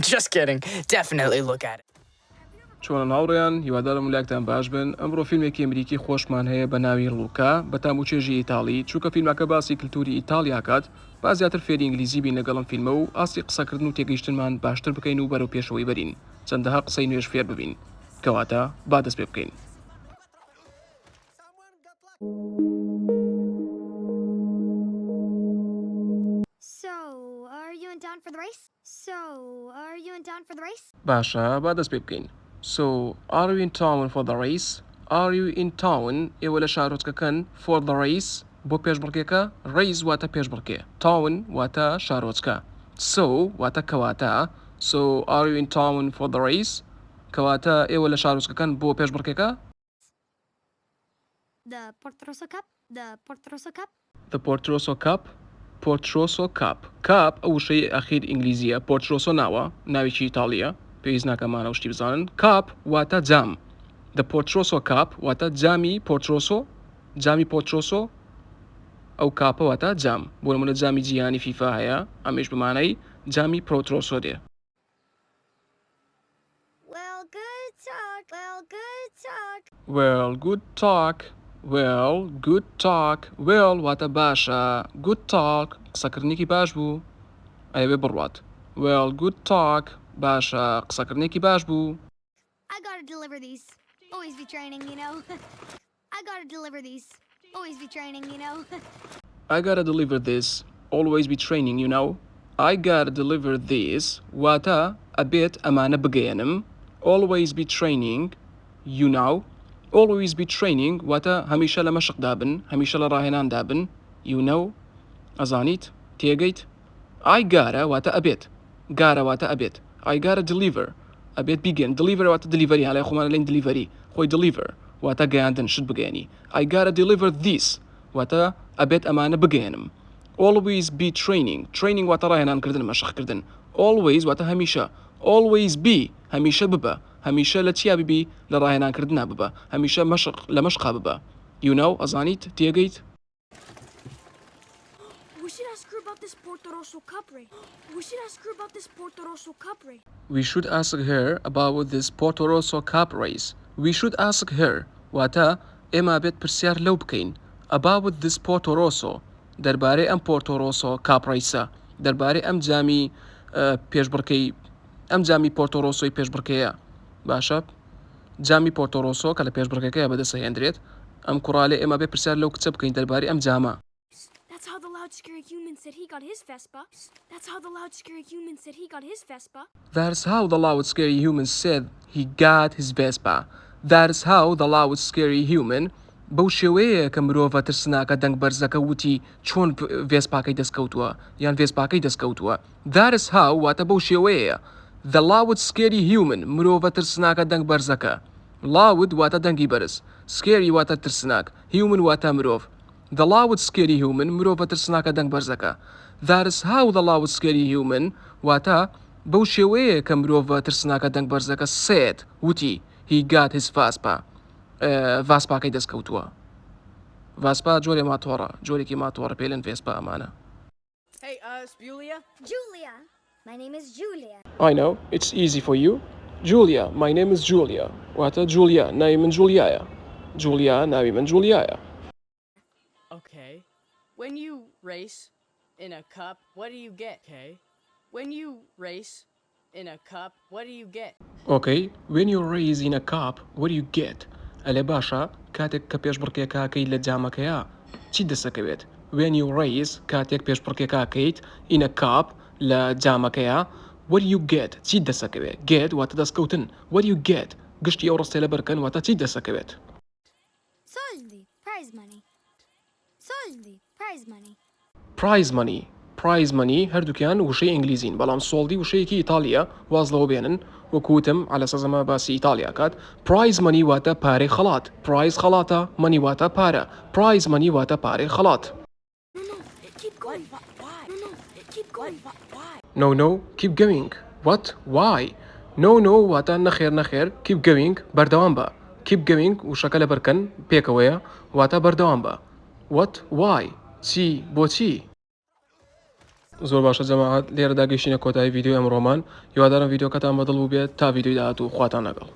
Just kidding. Definitely look at it. چۆنە ناوڕێیان هیوادارم ولاکتان باش بن ئەمڕۆ فیلمێکی ئەمریکی خۆشمان هەیە بە ناوی لوکا بە تاموچێژی ئیتاڵی چووکە فیلمەکە باسی کللتوری ئیتاڵیاکات با زیاتر فێری ئینگلیزی بین لەگەڵم فیلمە و ئاسی قسەکردن و تێگەیشتنمان باشتر بکەین و بەرەو پێشەوەی بەرین چەندەها قسەی نوێژ فێر ببین کەواتە با دەست پێ بکەین. باشە با دەست پێ بکەین. So, are you in town for the race? Are you in town? ئێوە لە شارۆچکەکەن for the race بۆ پێشبڕکێکە race واتە پێشبڕکێ town واتە شارۆچکە so واتە کەواتە so are you in town for the race کەواتە ئێوە لە شارۆچکەکەن بۆ پێشبڕکێکە The Portroso Cup. Portroso Cup Cup ئەو شەی ئەخیر ئینگلیزیە Portroso ناوە ناوێکی ئیتاڵیە پێویست ناکەمانە شتی بزانن Cup واتە جام The Portroso Cup واتە جامی Portroso ئەو کاپە واتە جام بۆ نمونە جامی جیهانی فیفا هەیە ئەمەش بمانەی جامی Portroso دێ. Good talk. واتە باشە good talk قسەکردنێکی باش بوو ئەوێ بڕوات good talk باشە قسەکردنێکی باش بوو. I gotta deliver these. Always be training, you know. I gotta deliver these. Always be training, you know. I gotta deliver this. Always be training, you know. I gotta deliver this. واتە ئەبێت ئەمانە بگەێنم. Always be training, you know. Always be training واتە هەمیشە لە مەشقدا بن هەمیشە لە ڕاهێناندا بن you know ئەزانیت تێگەیت I gotta واتە ئەبێت gotta واتە ئەبێت I gotta deliver ئەبێت بیگەن deliver واتە delivery هەڵێ خۆمانە لێن delivery خۆی deliver واتە گەیاندن شت بگەێنی I gotta deliver this واتە ئەبێت ئەمانە بگەێنم always be training واتە ڕاهێنانکردن مەشقکردن always واتە هەمیشە always be هەمیشە ببە هەمیشە لە چیا ببی لە ڕاهێنانکردنا ببە هەمیشە لە مەشقا ببە you know ئەزانیت تێگەیت We should ask her about this Portroso Cup race. We should ask her about this Portroso Cup race. We should ask her واتە ئێمە بێت پرسیار لەو بکەین about this Portroso دەربارەی ئەم Portroso Cup race دەربارەی ئەم جامی پێشبڕکەی ئەم جامی پۆرتۆرۆسۆی پێشبڕکەیە باشە جامی پۆرتۆرۆسۆ کە لە پێشبڕکەکەیە بەدەستهێنرێت ئەم کوڕالێ ئێمە بێ پرسیار لەو کچە بکەین دەربارەی ئەم جامە That's how the loud scary human said he got his Vespa. That's how the loud scary human said he got his Vespa. That's how the loud scary human said he got his Vespa. That's how the loud scary human بەو شێوەیە کە مرۆڤە ترسناکە دەنگ بەرزەکە وتی چۆن ڤێسپاکەی دەستکەوتووە یان ڤێسپاکەی دەستکەوتووە That is how واتە بەو شێوەیە The loud scary human مرۆڤە ترسناکە دەنگ بەرزەکە loud واتە دەنگی بەرز scary واتە ترسناک human واتە مرۆڤ The loud scary human مرۆڤە ترسناکە دەنگ بەرزەکە That is how the loud scary human واتە بەو شێوەیە کە مرۆڤە ترسناکە دەنگ بەرزەکە said وتی he got his Vespa ڤاسپاکەی دەستکەوتووە ڤاسپا جۆرێ ماتۆڕە جۆرێکی ماتۆڕە پێلێن ڤێسپا ئەمانە Hey, Julia? Julia. My name is Julia. I know, it's easy for you. Julia, my name is Julia. واتە Julia ناوی من جولیایە Julia ناوی من جولیایە Okay. When you race in a cup, what do you get? Okay. When you race in a cup, what do you get? Okay, when you race in a cup, what do you get? ئەلێ باشە کاتێک کە پێشبڕکێکاکەی لە جامەکەیە چی دەسەکەوێت when you race کاتێک پێشبڕکێکاکەیت in a cup لە جامەکەیە what do you get چی دەسەکەوێت get واتە دەستکەوتن what do you get گشتی ئەو ڕستێ لە بەرکەن واتە چی دەسەکەوێت Soldi. Prize money. prize money هەردووکیان وشەی ئینگلیزین بەڵام سۆڵدی وشەیەکی ئیتاڵیە واز لەوە بێنن وەکوتم على سەزەمە باسی ئیتالیا کات prize money واتە پارەی خەڵات prize خەڵاتە money واتە پارە prize money واتە پارەی خەڵات No, keep going. What? Why? No, واتە نەخێر keep going بەردەوام بە keep going وشەکە لە بەرکەن پێکەوەیە واتە بەردەوام بە What? Why? چی بۆچی زۆر باشە جەماعەت لێرەدا گەیشتینە کۆتایی ڤیدیۆ ئەمڕۆمان هیوادارم ڤیدیۆکەتان بەدڵ بوو بێت تا ڤیدیۆی داهاتوو خواتان لەگەڵ